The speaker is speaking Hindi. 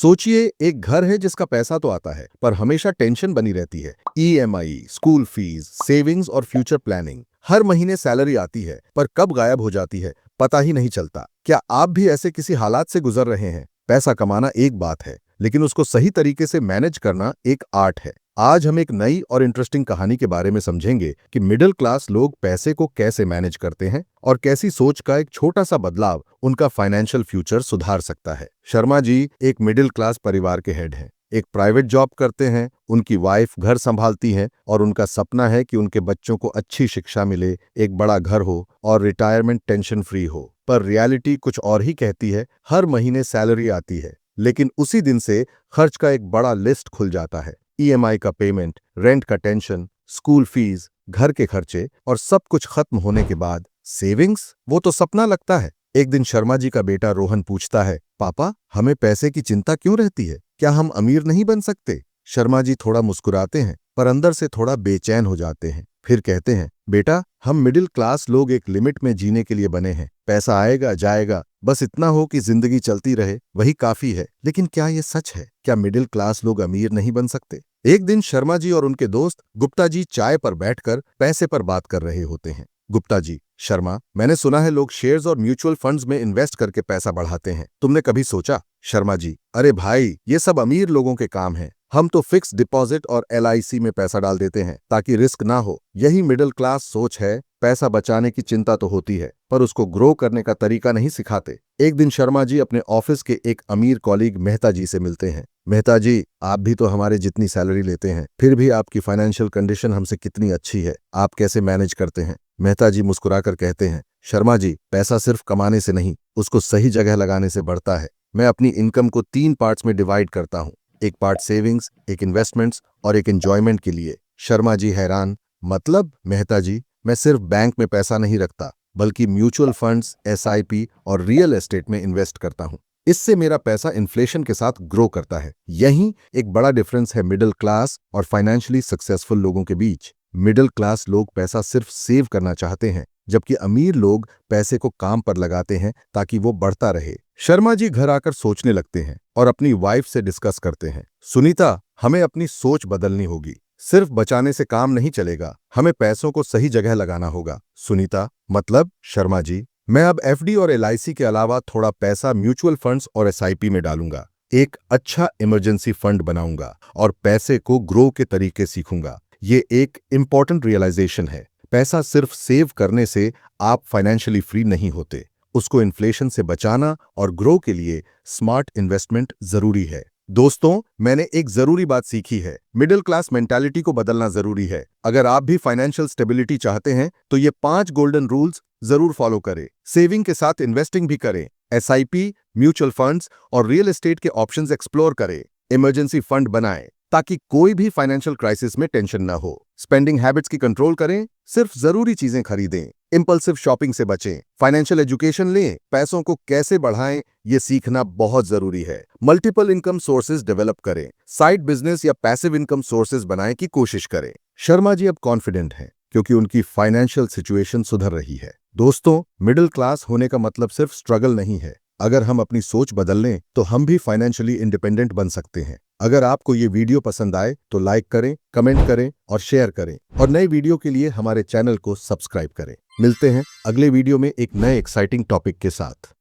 सोचिए, एक घर है जिसका पैसा तो आता है पर हमेशा टेंशन बनी रहती है। ईएमआई, स्कूल फीस, सेविंग्स और फ्यूचर प्लानिंग। हर महीने सैलरी आती है पर कब गायब हो जाती है पता ही नहीं चलता। क्या आप भी ऐसे किसी हालात से गुजर रहे हैं? पैसा कमाना एक बात है, लेकिन उसको सही तरीके से मैनेज करना एक आर्ट है। आज हम एक नई और इंटरेस्टिंग कहानी के बारे में समझेंगे कि मिडिल क्लास लोग पैसे को कैसे मैनेज करते हैं और कैसी सोच का एक छोटा सा बदलाव उनका फाइनेंशियल फ्यूचर सुधार सकता है। शर्मा जी एक मिडिल क्लास परिवार के हेड हैं। एक प्राइवेट जॉब करते हैं, उनकी वाइफ घर संभालती है और उनका सपना है कि उनके बच्चों को अच्छी शिक्षा मिले, एक बड़ा घर हो और रिटायरमेंट टेंशन फ्री हो। पर रियलिटी कुछ और ही कहती है। हर महीने सैलरी आती है, लेकिन उसी दिन से खर्च का एक बड़ा लिस्ट खुल जाता है। ईएमआई का पेमेंट, रेंट का टेंशन, स्कूल फीस, घर के खर्चे और सब कुछ खत्म होने के बाद सेविंग्स, वो तो सपना लगता है। एक दिन शर्मा जी का बेटा रोहन पूछता है, पापा हमें पैसे की चिंता क्यों रहती है? क्या हम अमीर नहीं बन सकते? शर्मा जी थोड़ा मुस्कुराते हैं पर अंदर से थोड़ा बेचैन हो जाते हैं। फिर कहते हैं, बेटा हम मिडिल क्लास लोग एक लिमिट में जीने के लिए बने हैं। पैसा आएगा जाएगा, बस इतना हो कि जिंदगी चलती रहे, वही काफी है। लेकिन क्या ये सच है? क्या मिडिल क्लास लोग अमीर नहीं बन सकते? एक दिन शर्मा जी और उनके दोस्त गुप्ता जी चाय पर बैठकर पैसे पर बात कर रहे होते हैं। गुप्ता जी, शर्मा, मैंने सुना है लोग शेयर्स और म्यूचुअल फंड्स में इन्वेस्ट करके पैसा बढ़ाते हैं। तुमने कभी सोचा? शर्मा जी, अरे भाई ये सब अमीर लोगों के काम है। हम तो फिक्स डिपॉजिट और एलआईसी में पैसा डाल देते हैं ताकि रिस्क ना हो। यही मिडिल क्लास सोच है। पैसा बचाने की चिंता तो होती है पर उसको ग्रो करने का तरीका नहीं सिखाते। एक दिन शर्मा जी अपने ऑफिस के एक अमीर कॉलीग मेहता जी से मिलते हैं। मेहता जी, आप भी तो हमारे जितनी सैलरी लेते हैं, फिर भी आपकी फाइनेंशियल कंडीशन हमसे कितनी अच्छी है। आप कैसे मैनेज करते हैं? मेहता जी मुस्कुराकर कहते हैं, शर्मा जी, पैसा सिर्फ कमाने से नहीं, उसको सही जगह लगाने से बढ़ता है। मैं अपनी इनकम को 3 पार्ट्स में डिवाइड करता हूँ। एक पार्ट सेविंग्स, एक इन्वेस्टमेंट्स और एक एंजॉयमेंट के लिए। शर्मा जी हैरान, मतलब? मेहता जी, मैं सिर्फ बैंक में पैसा नहीं रखता, बल्कि म्यूचुअल फंड्स, एसआईपी और रियल एस्टेट में इन्वेस्ट करता हूँ। इससे मेरा पैसा इन्फ्लेशन के साथ ग्रो करता है। यही एक बड़ा डिफरेंस है मिडिल क्लास और फाइनेंशियली सक्सेसफुल लोगों के बीच। मिडिल क्लास लोग पैसा सिर्फ सेव करना चाहते हैं, जबकि अमीर लोग पैसे को काम पर लगाते हैं ताकि वो बढ़ता रहे। शर्मा जी घर आकर सोचने लगते हैं और अपनी वाइफ से डिस्कस करते हैं, सुनीता, हमें अपनी सोच बदलनी होगी। सिर्फ बचाने से काम नहीं चलेगा, हमें पैसों को सही जगह लगाना होगा। सुनीता, मतलब? शर्मा जी, मैं अब एफडी और एलआईसी के अलावा थोड़ा पैसा म्यूचुअल फंड्स और एसआईपी में डालूंगा। एक अच्छा इमरजेंसी फंड बनाऊंगा और पैसे को ग्रो के तरीके सीखूंगा। ये एक इंपॉर्टेंट रियलाइजेशन है। पैसा सिर्फ सेव करने से आप फाइनेंशियली फ्री नहीं होते। उसको इन्फ्लेशन से बचाना और ग्रो के लिए स्मार्ट इन्वेस्टमेंट जरूरी है। दोस्तों, मैंने एक जरूरी बात सीखी है, मिडिल क्लास मेंटालिटी को बदलना जरूरी है। अगर आप भी फाइनेंशियल स्टेबिलिटी चाहते हैं तो ये 5 गोल्डन रूल्स जरूर फॉलो करें। सेविंग के साथ इन्वेस्टिंग भी करें, एसआईपी, म्यूचुअल फंड्स और रियल एस्टेट के ऑप्शंस एक्सप्लोर करें। इमरजेंसी फंड बनाएं ताकि कोई भी फाइनेंशियल क्राइसिस में टेंशन ना हो। स्पेंडिंग हैबिट्स की कंट्रोल करें, सिर्फ जरूरी चीजें खरीदें। इंपल्सिव शॉपिंग से बचें। फाइनेंशियल एजुकेशन लें, पैसों को कैसे बढ़ाएं ये सीखना बहुत जरूरी है। मल्टीपल इनकम सोर्सेज डेवलप करें, साइड बिजनेस या पैसिव इनकम सोर्सेज बनाने की कोशिश करें। शर्मा जी अब कॉन्फिडेंट हैं क्योंकि उनकी फाइनेंशियल सिचुएशन सुधर रही है। दोस्तों, मिडिल क्लास होने का मतलब सिर्फ स्ट्रगल नहीं है। अगर हम अपनी सोच बदल लें तो हम भी फाइनेंशियली इंडिपेंडेंट बन सकते हैं। अगर आपको ये वीडियो पसंद आए तो लाइक करें, कमेंट करें और शेयर करें और नए वीडियो के लिए हमारे चैनल को सब्सक्राइब करें। मिलते हैं अगले वीडियो में एक नए एक्साइटिंग टॉपिक के साथ।